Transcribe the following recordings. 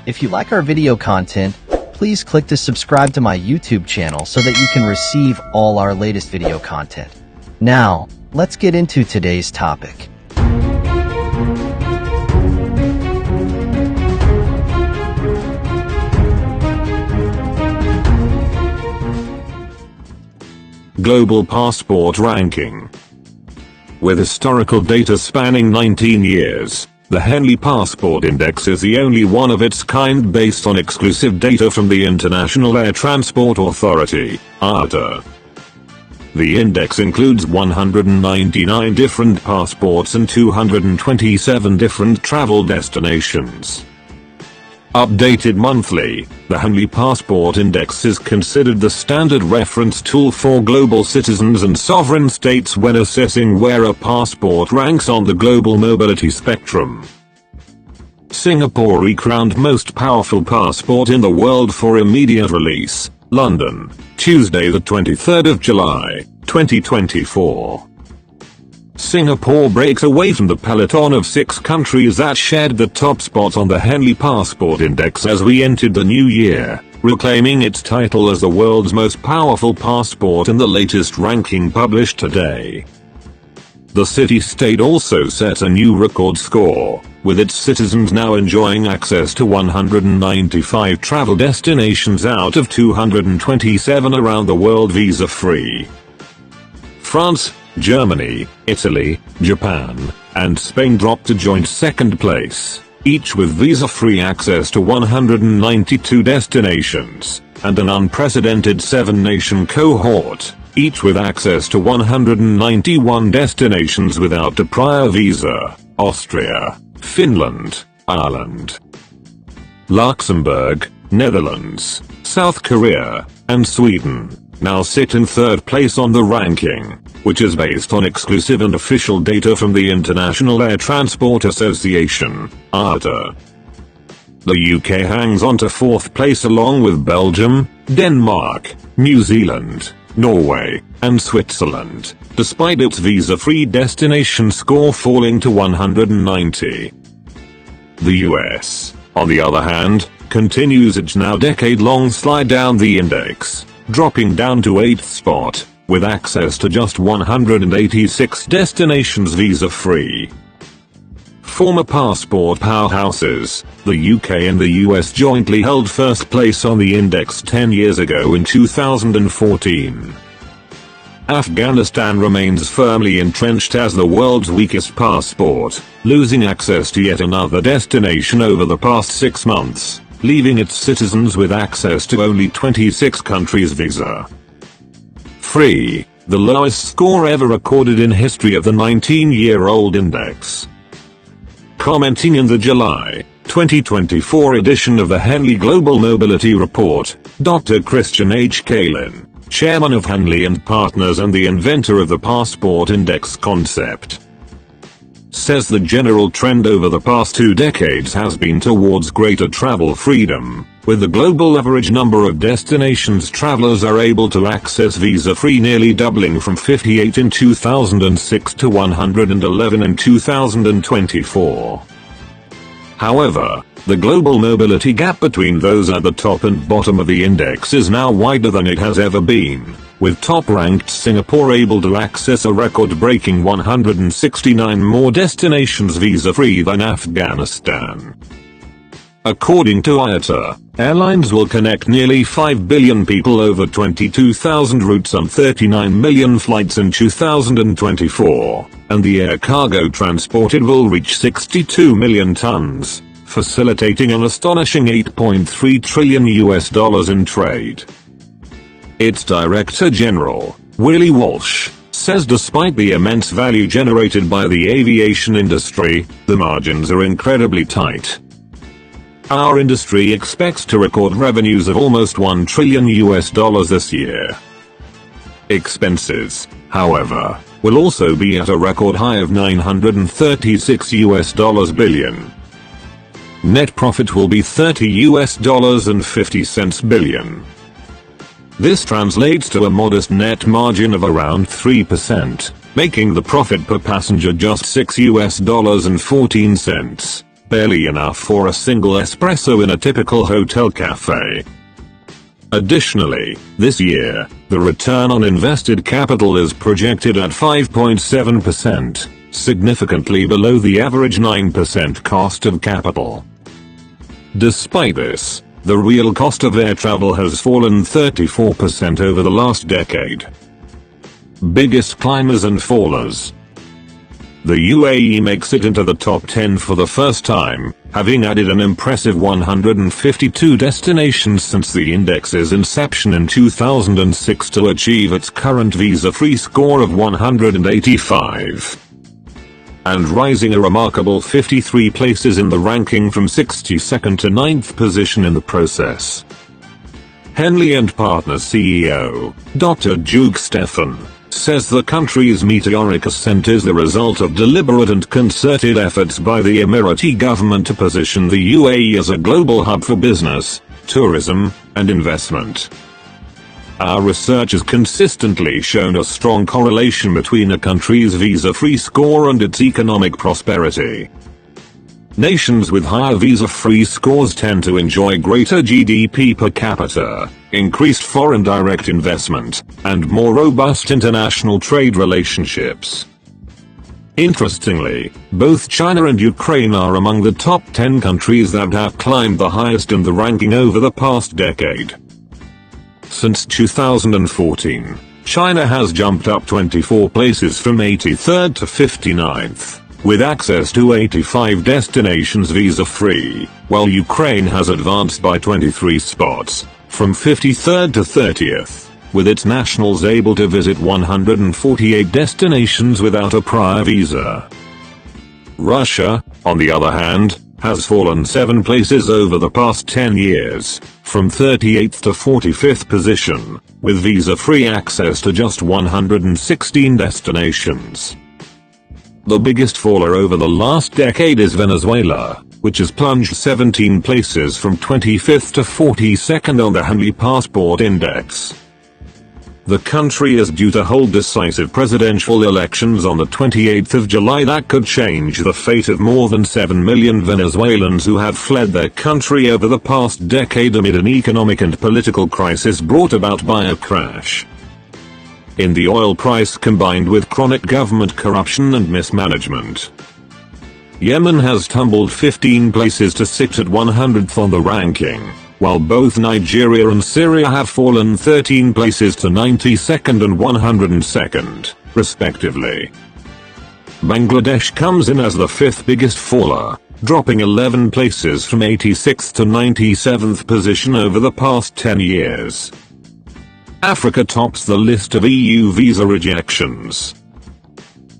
If you like our video content, please click to subscribe to my YouTube channel so that you can receive all our latest video content. Now, let's get into today's topic. Global Passport Ranking. With historical data spanning 19 years, the Henley Passport Index is the only one of its kind based on exclusive data from the International Air Transport Authority, IATA. The index includes 199 different passports and 227 different travel destinations. Updated monthly, the Henley Passport Index is considered the standard reference tool for global citizens and sovereign states when assessing where a passport ranks on the global mobility spectrum. Singapore recrowned most powerful passport in the world for immediate release, London, Tuesday the 23rd of July, 2024. Singapore breaks away from the peloton of 6 countries that shared the top spot on the Henley Passport Index as we entered the new year, reclaiming its title as the world's most powerful passport in the latest ranking published today. The city-state also set a new record score, with its citizens now enjoying access to 195 travel destinations out of 227 around the world visa-free. France, Germany, Italy, Japan, and Spain dropped to joint second place, each with visa-free access to 192 destinations, and an unprecedented 7-nation cohort, each with access to 191 destinations without a prior visa: Austria, Finland, Ireland, Luxembourg, Netherlands, South Korea, and Sweden now sit in third place on the ranking, which is based on exclusive and official data from the International Air Transport Association, IATA. The UK hangs on to fourth place along with Belgium, Denmark, New Zealand, Norway, and Switzerland, despite its visa-free destination score falling to 190. The US, on the other hand, continues its now decade-long slide down the index, dropping down to 8th spot, with access to just 186 destinations visa-free. Former passport powerhouses, the UK and the US jointly held first place on the index 10 years ago in 2014. Afghanistan remains firmly entrenched as the world's weakest passport, losing access to yet another destination over the past 6 months, leaving its citizens with access to only 26 countries visa-free, the lowest score ever recorded in history of the 19-year-old index. Commenting in the July 2024 edition of the Henley Global Mobility Report, Dr. Christian H. Kalin, chairman of Henley and Partners and the inventor of the Passport Index concept, says the general trend over the past 2 decades has been towards greater travel freedom, with the global average number of destinations travelers are able to access visa-free nearly doubling from 58 in 2006 to 111 in 2024. However, the global mobility gap between those at the top and bottom of the index is now wider than it has ever been, with top-ranked Singapore able to access a record-breaking 169 more destinations visa-free than Afghanistan. According to IATA, airlines will connect nearly 5 billion people over 22,000 routes on 39 million flights in 2024, and the air cargo transported will reach 62 million tons, facilitating an astonishing $8.3 trillion in trade. Its Director General, Willie Walsh, says despite the immense value generated by the aviation industry, the margins are incredibly tight. Our industry expects to record revenues of almost $1 trillion this year. Expenses, however, will also be at a record high of $936 billion. Net profit will be $30.50 billion. This translates to a modest net margin of around 3%, making the profit per passenger just $6.14. barely enough for a single espresso in a typical hotel cafe. Additionally, this year, the return on invested capital is projected at 5.7%, significantly below the average 9% cost of capital. Despite this, the real cost of air travel has fallen 34% over the last decade. Biggest climbers and fallers. The UAE makes it into the top 10 for the first time, having added an impressive 152 destinations since the index's inception in 2006 to achieve its current visa-free score of 185. And rising a remarkable 53 places in the ranking from 62nd to 9th position in the process. Henley & Partners CEO, Dr. Duke Stefan, says the country's meteoric ascent is the result of deliberate and concerted efforts by the Emirati government to position the UAE as a global hub for business, tourism, and investment. Our research has consistently shown a strong correlation between a country's visa-free score and its economic prosperity. Nations with higher visa-free scores tend to enjoy greater GDP per capita, increased foreign direct investment, and more robust international trade relationships. Interestingly, both China and Ukraine are among the top 10 countries that have climbed the highest in the ranking over the past decade. Since 2014, China has jumped up 24 places from 83rd to 59th. With access to 85 destinations visa-free, while Ukraine has advanced by 23 spots, from 53rd to 30th, with its nationals able to visit 148 destinations without a prior visa. Russia, on the other hand, has fallen 7 places over the past 10 years, from 38th to 45th position, with visa-free access to just 116 destinations. The biggest faller over the last decade is Venezuela, which has plunged 17 places from 25th to 42nd on the Henley Passport Index. The country is due to hold decisive presidential elections on the 28th of July that could change the fate of more than 7 million Venezuelans who have fled their country over the past decade amid an economic and political crisis brought about by a crash in the oil price combined with chronic government corruption and mismanagement. Yemen has tumbled 15 places to sit at 100th on the ranking, while both Nigeria and Syria have fallen 13 places to 92nd and 102nd, respectively. Bangladesh comes in as the 5th biggest faller, dropping 11 places from 86th to 97th position over the past 10 years. Africa tops the list of EU visa rejections.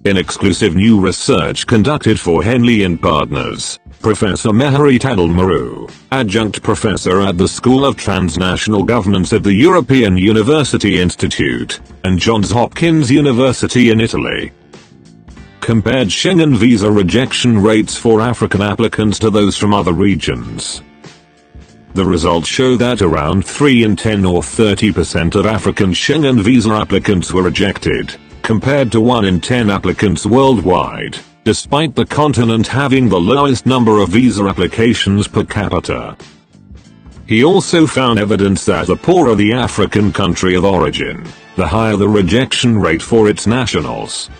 In exclusive new research conducted for Henley & Partners, Professor Meherit Adel-Maru, adjunct professor at the School of Transnational Governance at the European University Institute, and Johns Hopkins University in Italy, compared Schengen visa rejection rates for African applicants to those from other regions. The results show that around 3 in 10 or 30% of African Schengen visa applicants were rejected, compared to 1 in 10 applicants worldwide, despite the continent having the lowest number of visa applications per capita. He also found evidence that the poorer the African country of origin, the higher the rejection rate for its nationals.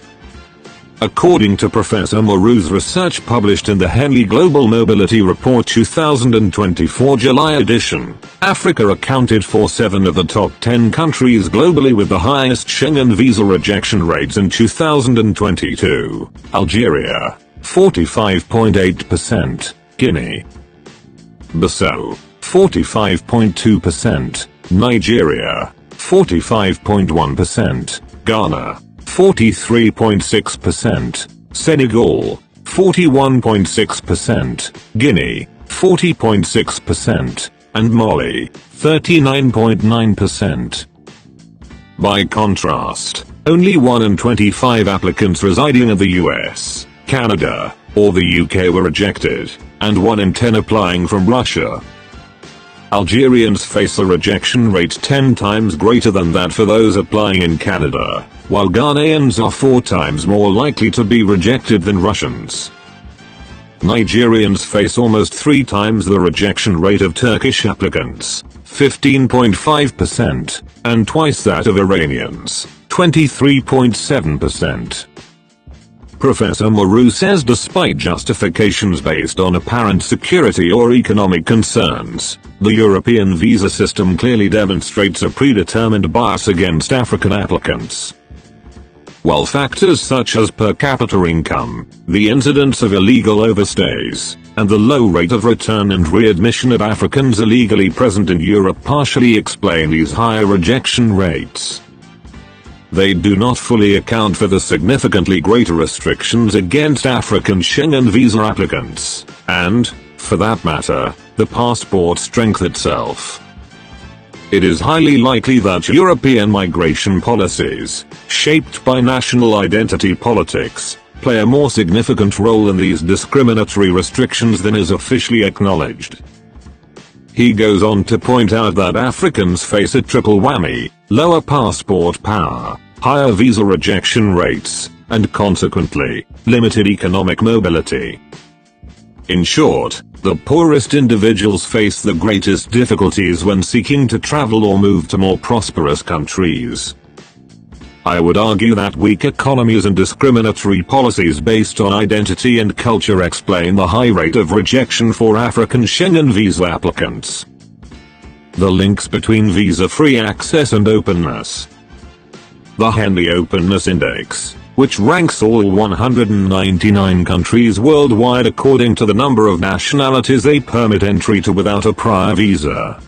According to Professor Maru's research published in the Henley Global Mobility Report 2024 July edition, Africa accounted for 7 of the top 10 countries globally with the highest Schengen visa rejection rates in 2022. Algeria, 45.8%, Guinea-Bissau, 45.2%, Nigeria, 45.1%, Ghana, 43.6%, Senegal, 41.6%, Guinea, 40.6%, and Mali, 39.9%. By contrast, only 1 in 25 applicants residing in the US, Canada, or the UK were rejected, and 1 in 10 applying from Russia. Algerians face a rejection rate 10 times greater than that for those applying in Canada, while Ghanaians are 4 times more likely to be rejected than Russians. Nigerians face almost 3 times the rejection rate of Turkish applicants, 15.5%, and twice that of Iranians, 23.7%. Professor Moreau says despite justifications based on apparent security or economic concerns, the European visa system clearly demonstrates a predetermined bias against African applicants. While factors such as per capita income, the incidence of illegal overstays, and the low rate of return and readmission of Africans illegally present in Europe partially explain these higher rejection rates, they do not fully account for the significantly greater restrictions against African Schengen visa applicants, and, for that matter, the passport strength itself. It is highly likely that European migration policies, shaped by national identity politics, play a more significant role in these discriminatory restrictions than is officially acknowledged. He goes on to point out that Africans face a triple whammy: lower passport power, higher visa rejection rates, and consequently, limited economic mobility. In short, the poorest individuals face the greatest difficulties when seeking to travel or move to more prosperous countries. I would argue that weak economies and discriminatory policies based on identity and culture explain the high rate of rejection for African Schengen visa applicants. The links between visa-free access and openness. The Henley Openness Index, which ranks all 199 countries worldwide according to the number of nationalities they permit entry to without a prior visa,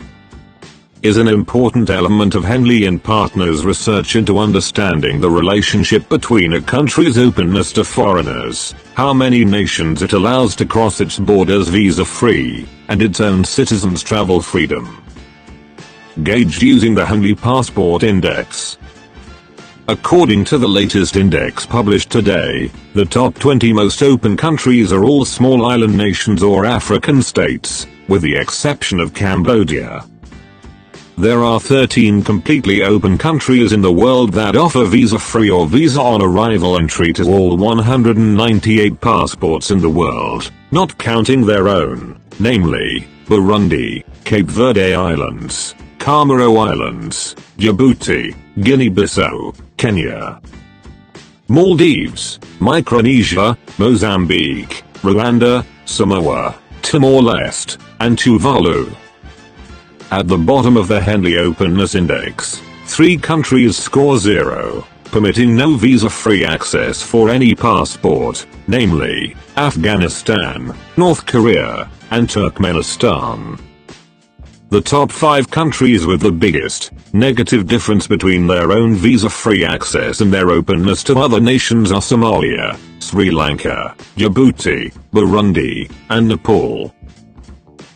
is an important element of Henley and Partners' research into understanding the relationship between a country's openness to foreigners, how many nations it allows to cross its borders visa-free, and its own citizens' travel freedom. Gauged using the Henley Passport Index. According to the latest index published today, the top 20 most open countries are all small island nations or African states, with the exception of Cambodia. There are 13 completely open countries in the world that offer visa-free or visa-on-arrival entry to all 198 passports in the world, not counting their own, namely, Burundi, Cape Verde Islands, Comoro Islands, Djibouti, Guinea-Bissau, Kenya, Maldives, Micronesia, Mozambique, Rwanda, Samoa, Timor-Leste, and Tuvalu. At the bottom of the Henley Openness Index, 3 countries score 0, permitting no visa-free access for any passport, namely, Afghanistan, North Korea, and Turkmenistan. The top 5 countries with the biggest negative difference between their own visa-free access and their openness to other nations are Somalia, Sri Lanka, Djibouti, Burundi, and Nepal.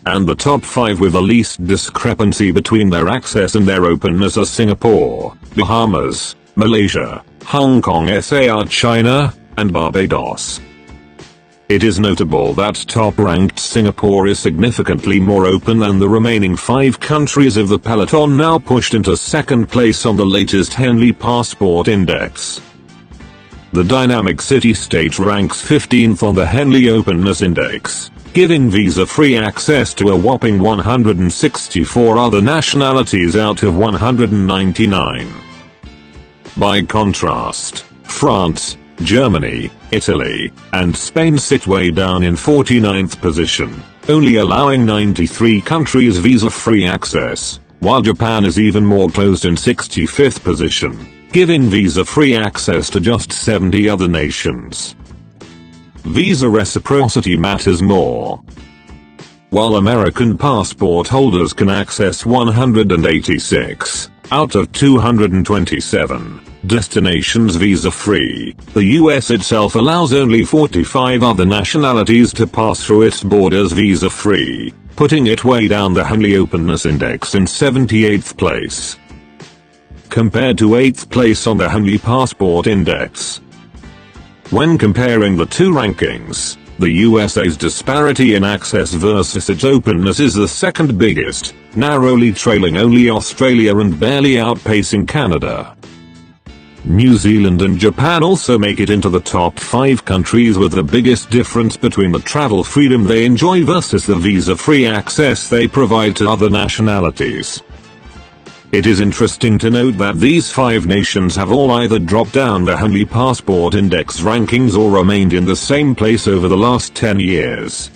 And the top 5 with the least discrepancy between their access and their openness are Singapore, Bahamas, Malaysia, Hong Kong SAR China, and Barbados. It is notable that top-ranked Singapore is significantly more open than the remaining 5 countries of the peloton now pushed into second place on the latest Henley Passport Index. The dynamic city-state ranks 15th on the Henley Openness Index, giving visa-free access to a whopping 164 other nationalities out of 199. By contrast, France, Germany, Italy, and Spain sit way down in 49th position, only allowing 93 countries visa-free access, while Japan is even more closed in 65th position, giving visa-free access to just 70 other nations. Visa reciprocity matters more. While American passport holders can access 186 out of 227 destinations visa-free, the US itself allows only 45 other nationalities to pass through its borders visa-free, putting it way down the Henley Openness Index in 78th place, compared to 8th place on the Henley Passport Index. When comparing the 2 rankings, the USA's disparity in access versus its openness is the second biggest, narrowly trailing only Australia and barely outpacing Canada. New Zealand and Japan also make it into the top 5 countries with the biggest difference between the travel freedom they enjoy versus the visa-free access they provide to other nationalities. It is interesting to note that these 5 nations have all either dropped down the Henley Passport Index rankings or remained in the same place over the last 10 years.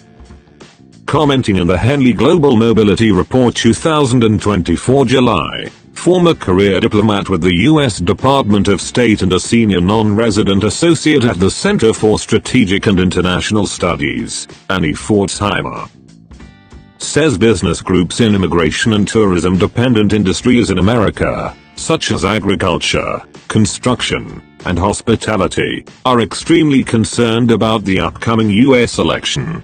Commenting in the Henley Global Mobility Report 2024 July, former career diplomat with the U.S. Department of State and a senior non-resident associate at the Center for Strategic and International Studies, Annie Pforzheimer, says business groups in immigration and tourism-dependent industries in America, such as agriculture, construction, and hospitality, are extremely concerned about the upcoming U.S. election.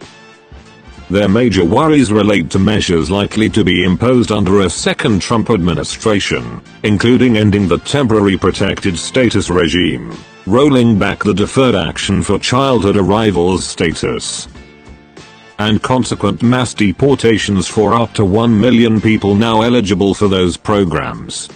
Their major worries relate to measures likely to be imposed under a second Trump administration, including ending the temporary protected status regime, rolling back the deferred action for childhood arrivals status, and consequent mass deportations for up to 1 million people now eligible for those programs.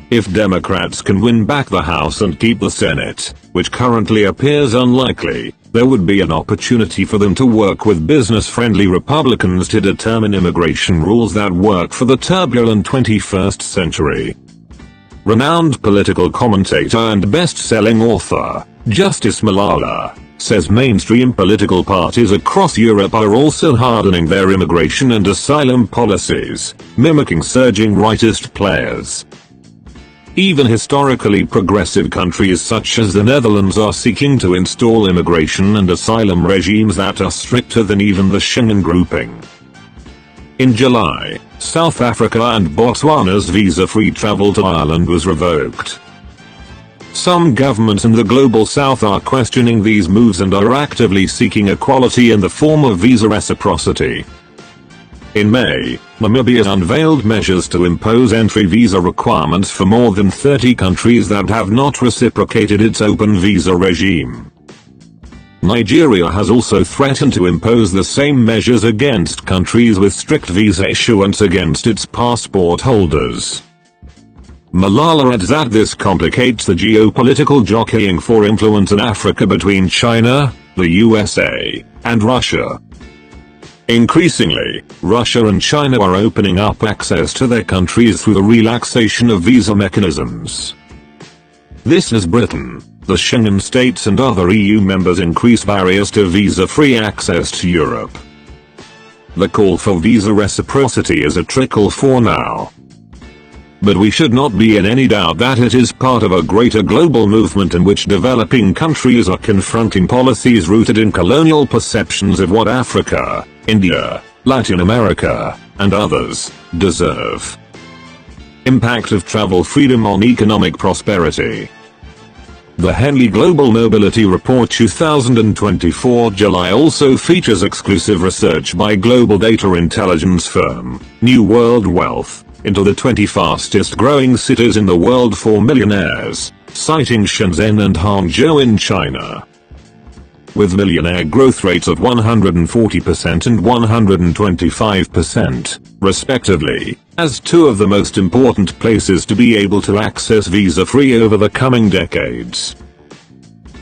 If Democrats can win back the House and keep the Senate, which currently appears unlikely, there would be an opportunity for them to work with business-friendly Republicans to determine immigration rules that work for the turbulent 21st century. Renowned political commentator and best-selling author, Justice Malala, says mainstream political parties across Europe are also hardening their immigration and asylum policies, mimicking surging rightist players. Even historically progressive countries such as the Netherlands are seeking to install immigration and asylum regimes that are stricter than even the Schengen grouping. In July, South Africa and Botswana's visa-free travel to Ireland was revoked. Some governments in the global south are questioning these moves and are actively seeking equality in the form of visa reciprocity. In May, Namibia unveiled measures to impose entry visa requirements for more than 30 countries that have not reciprocated its open visa regime. Nigeria has also threatened to impose the same measures against countries with strict visa issuance against its passport holders. Malala adds that this complicates the geopolitical jockeying for influence in Africa between China, the USA, and Russia. Increasingly, Russia and China are opening up access to their countries through the relaxation of visa mechanisms. This as Britain, the Schengen states and other EU members increase barriers to visa-free access to Europe. The call for visa reciprocity is a trickle for now. But we should not be in any doubt that it is part of a greater global movement in which developing countries are confronting policies rooted in colonial perceptions of what Africa, India, Latin America, and others deserve. Impact of travel freedom on economic prosperity. The Henley Global Mobility Report 2024 July also features exclusive research by global data intelligence firm, New World Wealth, into the 20 fastest growing cities in the world for millionaires, citing Shenzhen and Hangzhou in China. With millionaire growth rates of 140% and 125%, respectively, as two of the most important places to be able to access visa-free over the coming decades.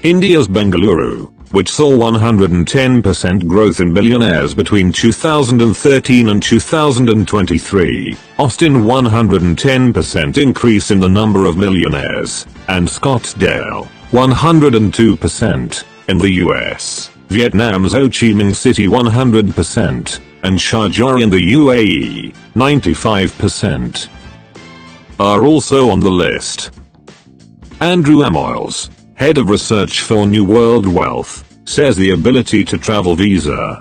India's Bengaluru, which saw 110% growth in billionaires between 2013 and 2023, Austin 110% increase in the number of millionaires, and Scottsdale, 102%, in the US, Vietnam's Ho Chi Minh City 100%, and Sharjah in the UAE, 95%, are also on the list. Andrew Amoyles, head of research for New World Wealth, says the ability to travel visa-free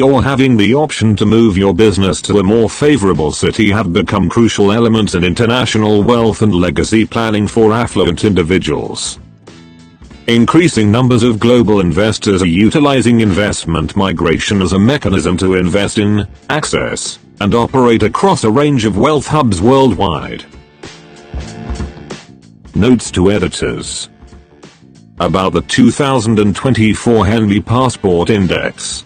or having the option to move your business to a more favorable city have become crucial elements in international wealth and legacy planning for affluent individuals. Increasing numbers of global investors are utilizing investment migration as a mechanism to invest in, access, and operate across a range of wealth hubs worldwide. Notes to editors. About the 2024 Henley Passport Index.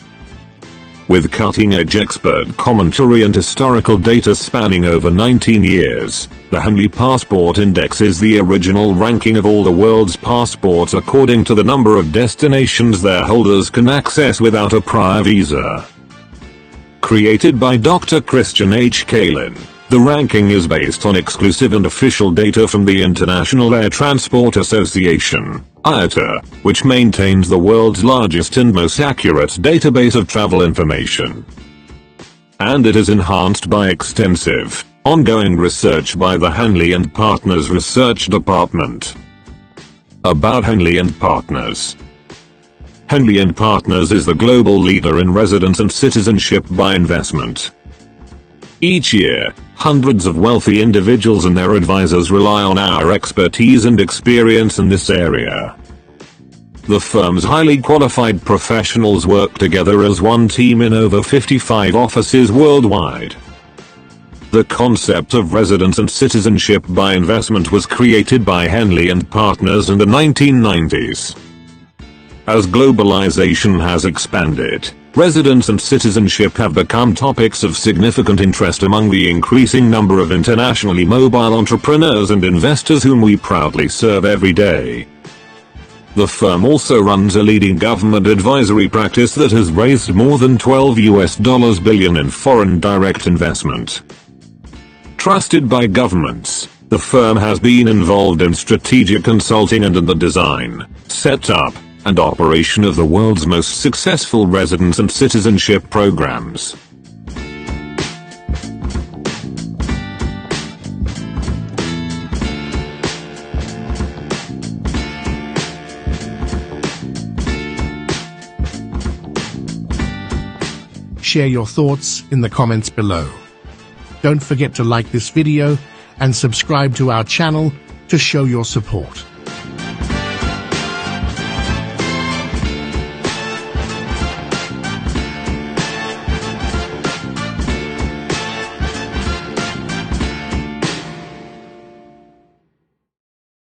With cutting-edge expert commentary and historical data spanning over 19 years, the Henley Passport Index is the original ranking of all the world's passports according to the number of destinations their holders can access without a prior visa. Created by Dr. Christian H. Kalin, the ranking is based on exclusive and official data from the International Air Transport Association, IATA, which maintains the world's largest and most accurate database of travel information. And it is enhanced by extensive, ongoing research by the Henley & Partners Research Department. About Henley & Partners. Henley & Partners is the global leader in residence and citizenship by investment. Each year, hundreds of wealthy individuals and their advisors rely on our expertise and experience in this area. The firm's highly qualified professionals work together as one team in over 55 offices worldwide. The concept of residence and citizenship by investment was created by Henley & Partners in the 1990s. As globalization has expanded, residence and citizenship have become topics of significant interest among the increasing number of internationally mobile entrepreneurs and investors whom we proudly serve every day. The firm also runs a leading government advisory practice that has raised more than $12 billion in foreign direct investment. Trusted by governments, the firm has been involved in strategic consulting and in the design, setup, and operation of the world's most successful residence and citizenship programs. Share your thoughts in the comments below. Don't forget to like this video and subscribe to our channel to show your support.